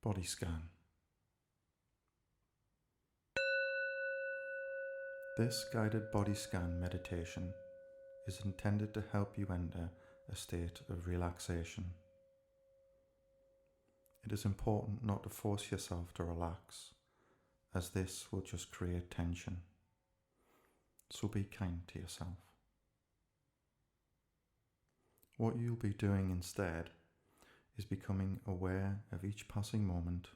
body scan. This guided body scan meditation is intended to help you enter a state of relaxation. It is important not to force yourself to relax, as this will just create tension. So be kind to yourself. What you'll be doing instead is becoming aware of each passing moment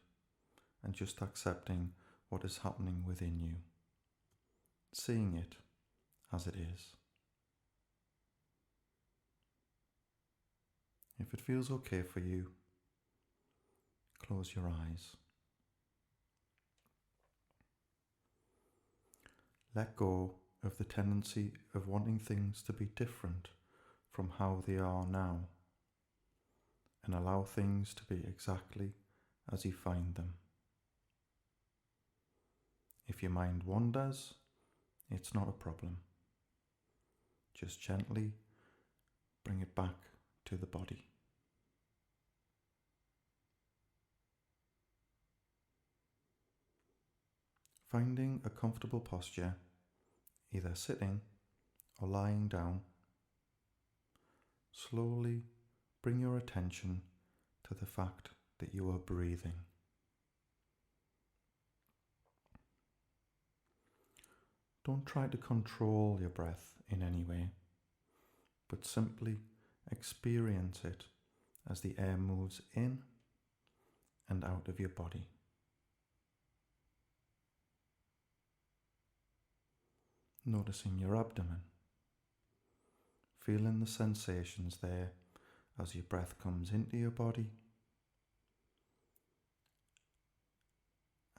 and just accepting what is happening within you, seeing it as it is. If it feels okay for you, close your eyes. Let go of the tendency of wanting things to be different from how they are now, and allow things to be exactly as you find them. If your mind wanders, it's not a problem. Just gently bring it back to the body. Finding a comfortable posture, either sitting or lying down, slowly bring your attention to the fact that you are breathing. Don't try to control your breath in any way, but simply experience it as the air moves in and out of your body. Noticing your abdomen, feeling the sensations there as your breath comes into your body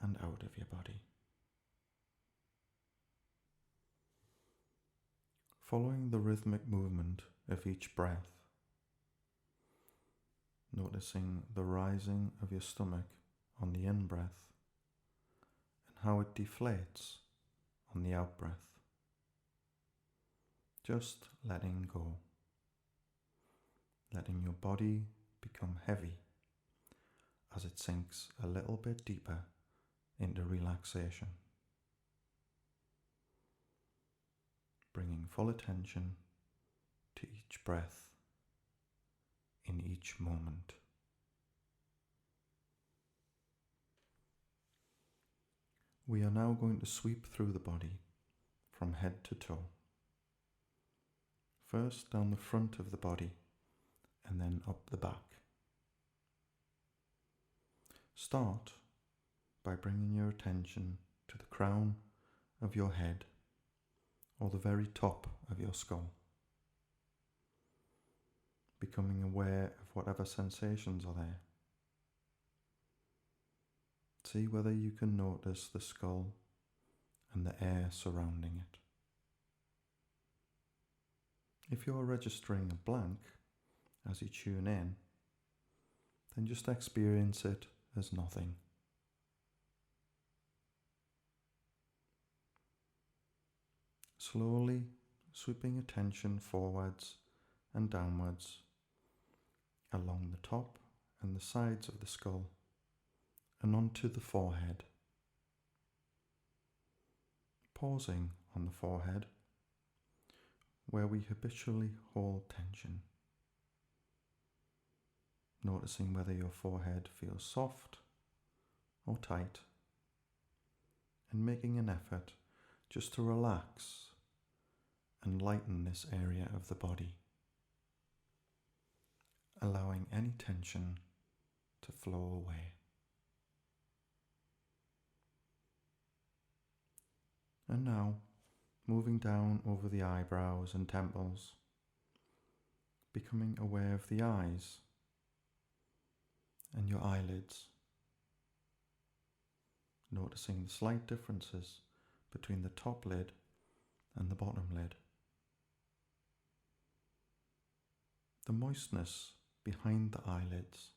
and out of your body. Following the rhythmic movement of each breath, noticing the rising of your stomach on the in-breath and how it deflates on the out-breath. Just letting go, letting your body become heavy as it sinks a little bit deeper into relaxation. Bringing full attention to each breath in each moment. We are now going to sweep through the body from head to toe. First down the front of the body and then up the back. Start by bringing your attention to the crown of your head or the very top of your skull, becoming aware of whatever sensations are there. See whether you can notice the skull and the air surrounding it. If you're registering a blank as you tune in, then just experience it as nothing. Slowly sweeping attention forwards and downwards along the top and the sides of the skull and onto the forehead. Pausing on the forehead where we habitually hold tension. Noticing whether your forehead feels soft or tight, and making an effort just to relax and lighten this area of the body, allowing any tension to flow away. And now, moving down over the eyebrows and temples, becoming aware of the eyes and your eyelids, noticing the slight differences between the top lid and the bottom lid. The moistness behind the eyelids,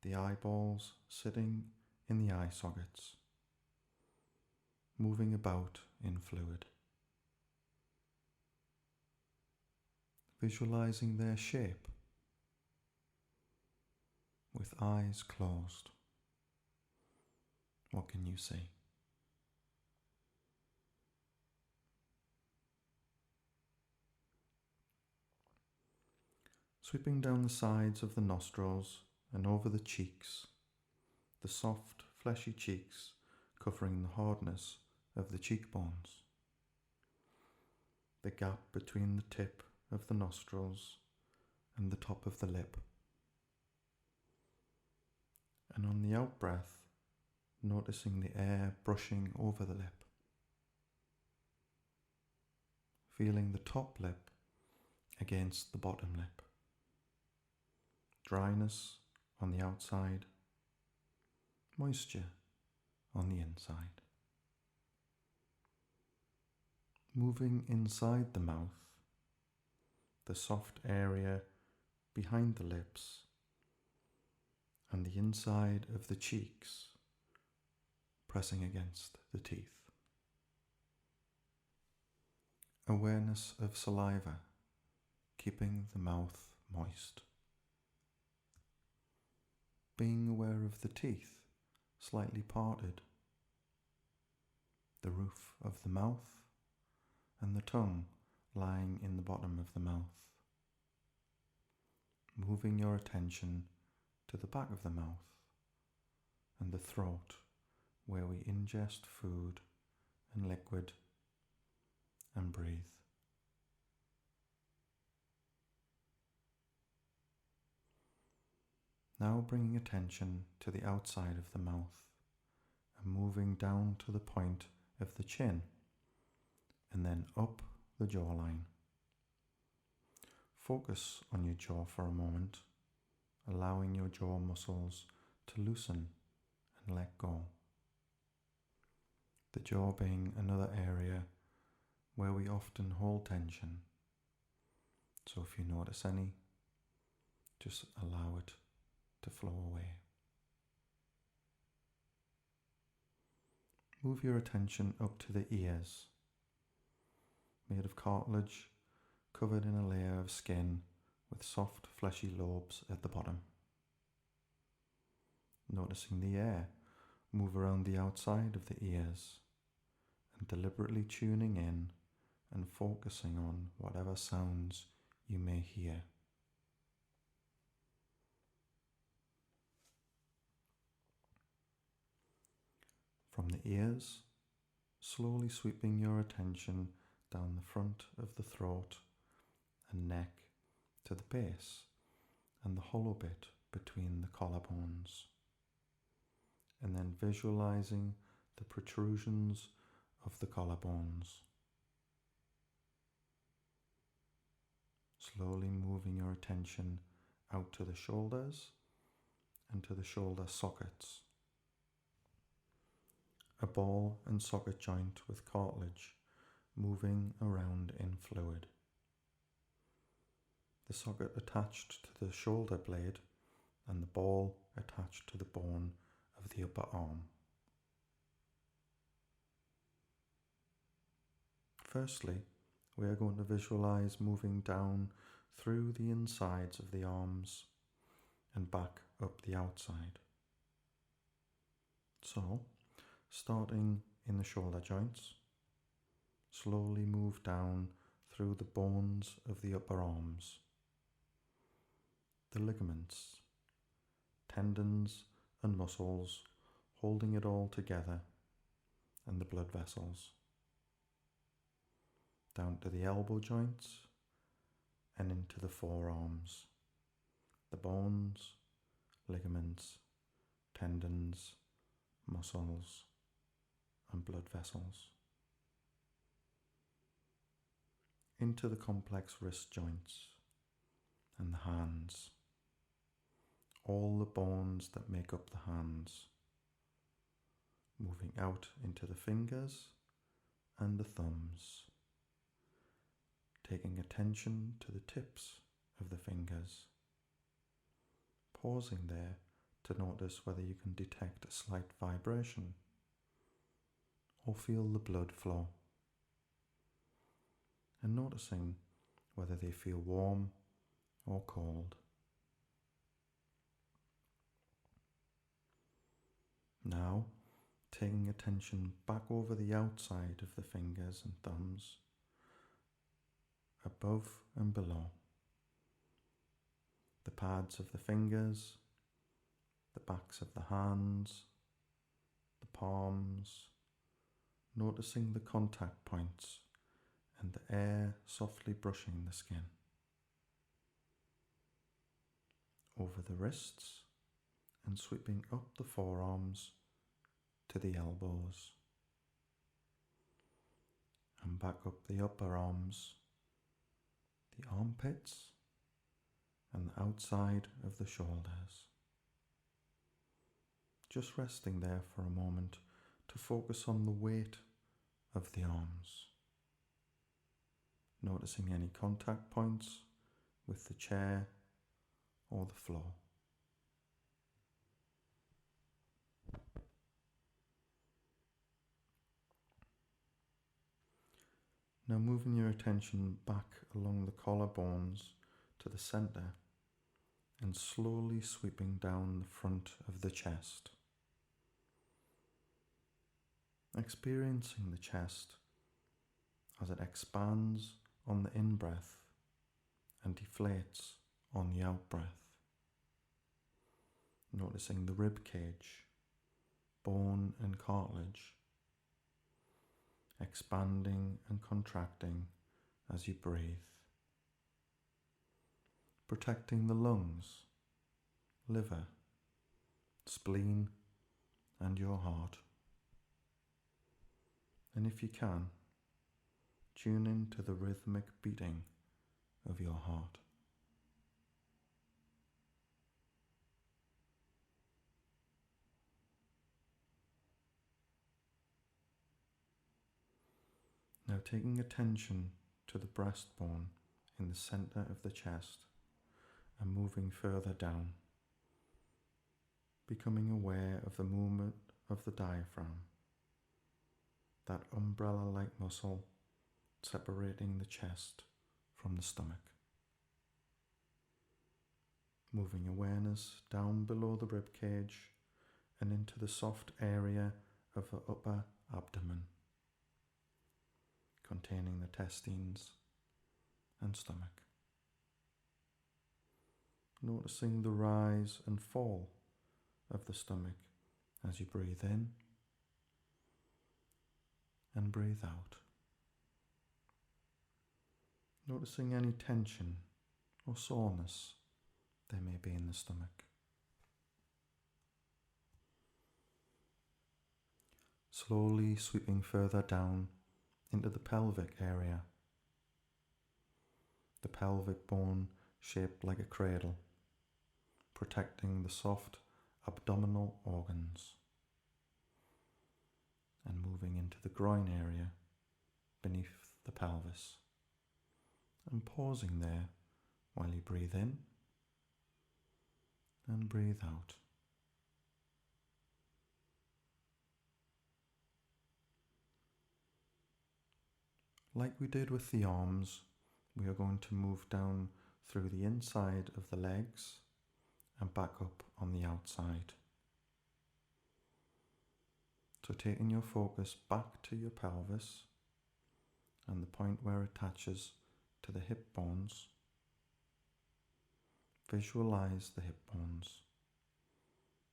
the eyeballs sitting in the eye sockets, moving about in fluid. Visualizing their shape, With eyes closed, what can you see? Sweeping down the sides of the nostrils and over the cheeks, the soft, fleshy cheeks covering the hardness of the cheekbones, the gap between the tip of the nostrils and the top of the lip. And on the out-breath, noticing the air brushing over the lip, feeling the top lip against the bottom lip, dryness on the outside, moisture on the inside. Moving inside the mouth, the soft area behind the lips and the inside of the cheeks pressing against the teeth. Awareness of saliva keeping the mouth moist. Being aware of the teeth slightly parted, the roof of the mouth and the tongue lying in the bottom of the mouth. Moving your attention to the back of the mouth and the throat where we ingest food and liquid and breathe. Now bringing attention to the outside of the mouth and moving down to the point of the chin and then up the jawline. Focus on your jaw for a moment, allowing your jaw muscles to loosen and let go. The jaw being another area where we often hold tension. So if you notice any, just allow it to flow away. Move your attention up to the ears, made of cartilage, covered in a layer of skin with soft fleshy lobes at the bottom. Noticing the air move around the outside of the ears and deliberately tuning in and focusing on whatever sounds you may hear. From the ears, slowly sweeping your attention down the front of the throat and neck to the base and the hollow bit between the collarbones, and then visualizing the protrusions of the collarbones. Slowly moving your attention out to the shoulders and to the shoulder sockets. A ball and socket joint with cartilage moving around in fluid. The socket attached to the shoulder blade and the ball attached to the bone of the upper arm. Firstly, we are going to visualize moving down through the insides of the arms and back up the outside. So, starting in the shoulder joints, slowly move down through the bones of the upper arms, the ligaments, tendons and muscles holding it all together, and the blood vessels, down to the elbow joints and into the forearms, the bones, ligaments, tendons, muscles and blood vessels, into the complex wrist joints and the hands, all the bones that make up the hands, moving out into the fingers and the thumbs, taking attention to the tips of the fingers, pausing there to notice whether you can detect a slight vibration or feel the blood flow, and noticing whether they feel warm or cold. Now, taking attention back over the outside of the fingers and thumbs, above and below, the pads of the fingers, the backs of the hands, the palms, noticing the contact points and the air softly brushing the skin. Over the wrists and sweeping up the forearms to the elbows and back up the upper arms, the armpits and the outside of the shoulders. Just resting there for a moment to focus on the weight of the arms. Noticing any contact points with the chair or the floor. Now moving your attention back along the collarbones to the center and slowly sweeping down the front of the chest. Experiencing the chest as it expands on the in-breath and deflates on the out-breath. Noticing the rib cage, bone and cartilage, expanding and contracting as you breathe. Protecting the lungs, liver, spleen and your heart. And if you can, tune into the rhythmic beating of your heart. Now taking attention to the breastbone in the center of the chest and moving further down, becoming aware of the movement of the diaphragm, that umbrella-like muscle separating the chest from the stomach. Moving awareness down below the rib cage and into the soft area of the upper abdomen, containing the intestines and stomach. Noticing the rise and fall of the stomach as you breathe in and breathe out. Noticing any tension or soreness there may be in the stomach. Slowly sweeping further down into the pelvic area. The pelvic bone shaped like a cradle, protecting the soft abdominal organs. And moving into the groin area beneath the pelvis. And pausing there while you breathe in and breathe out. Like we did with the arms, we are going to move down through the inside of the legs and back up on the outside. So taking your focus back to your pelvis and the point where it attaches to the hip bones, visualize the hip bones,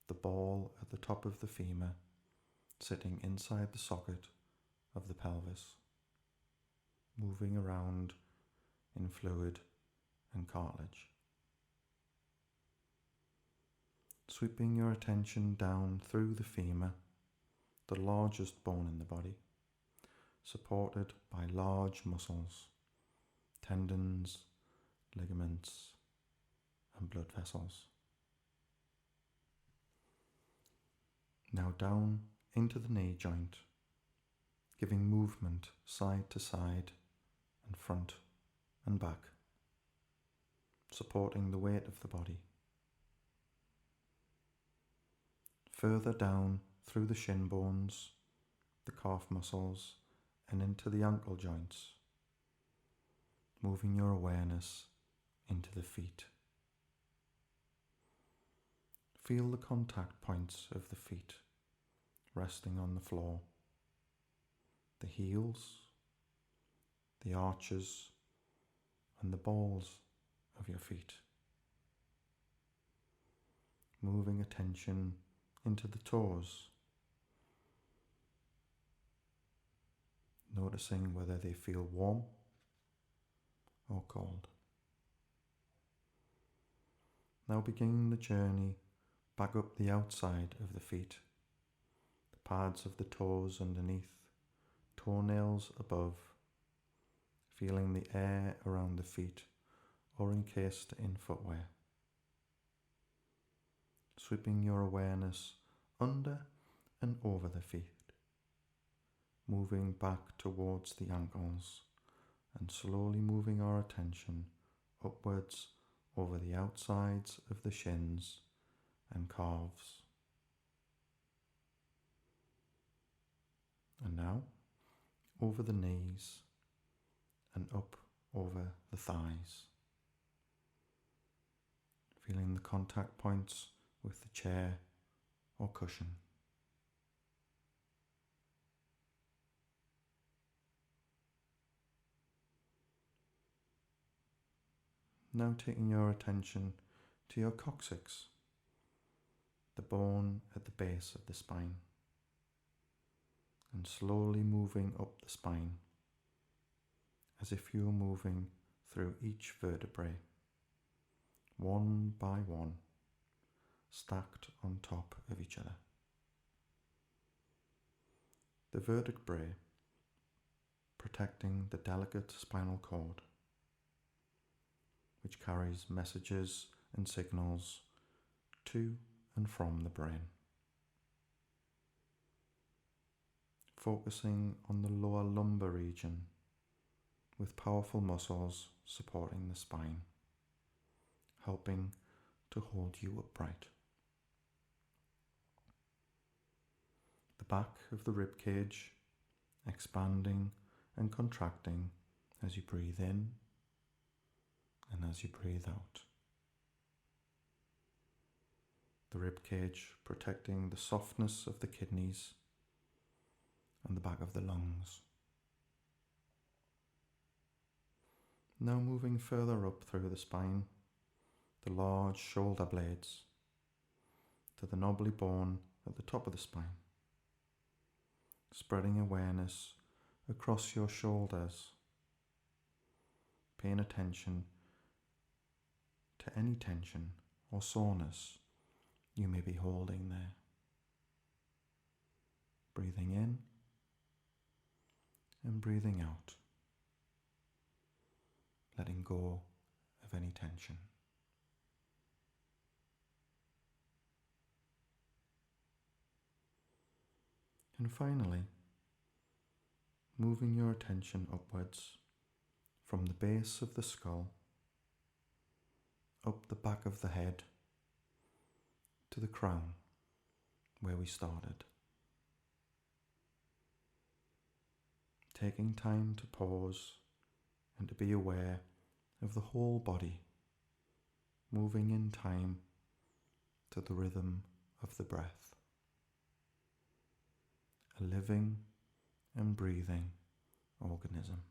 the ball at the top of the femur sitting inside the socket of the pelvis, moving around in fluid and cartilage. Sweeping your attention down through the femur, the largest bone in the body, supported by large muscles, tendons, ligaments, and blood vessels. Now down into the knee joint, giving movement side to side and front and back, supporting the weight of the body. Further down through the shin bones, the calf muscles, and into the ankle joints, moving your awareness into the feet. Feel the contact points of the feet resting on the floor, the heels, the arches, and the balls of your feet. Moving attention into the toes, noticing whether they feel warm or cold. Now begin the journey back up the outside of the feet, the pads of the toes underneath, toenails above, feeling the air around the feet or encased in footwear. Sweeping your awareness under and over the feet, moving back towards the ankles and slowly moving our attention upwards over the outsides of the shins and calves. And now over the knees and up over the thighs, feeling the contact points with the chair or cushion. Now taking your attention to your coccyx, the bone at the base of the spine, and slowly moving up the spine as if you were moving through each vertebrae, one by one, stacked on top of each other. The vertebrae protecting the delicate spinal cord, which carries messages and signals to and from the brain. Focusing on the lower lumbar region with powerful muscles supporting the spine, helping to hold you upright. The back of the rib cage expanding and contracting as you breathe in and as you breathe out. The rib cage protecting the softness of the kidneys and the back of the lungs. Now moving further up through the spine, the large shoulder blades to the knobbly bone at the top of the spine, spreading awareness across your shoulders, paying attention to any tension or soreness you may be holding there. Breathing in and breathing out, letting go of any tension. And finally, moving your attention upwards from the base of the skull, up the back of the head, to the crown, where we started. Taking time to pause and to be aware of the whole body, moving in time to the rhythm of the breath. A living and breathing organism.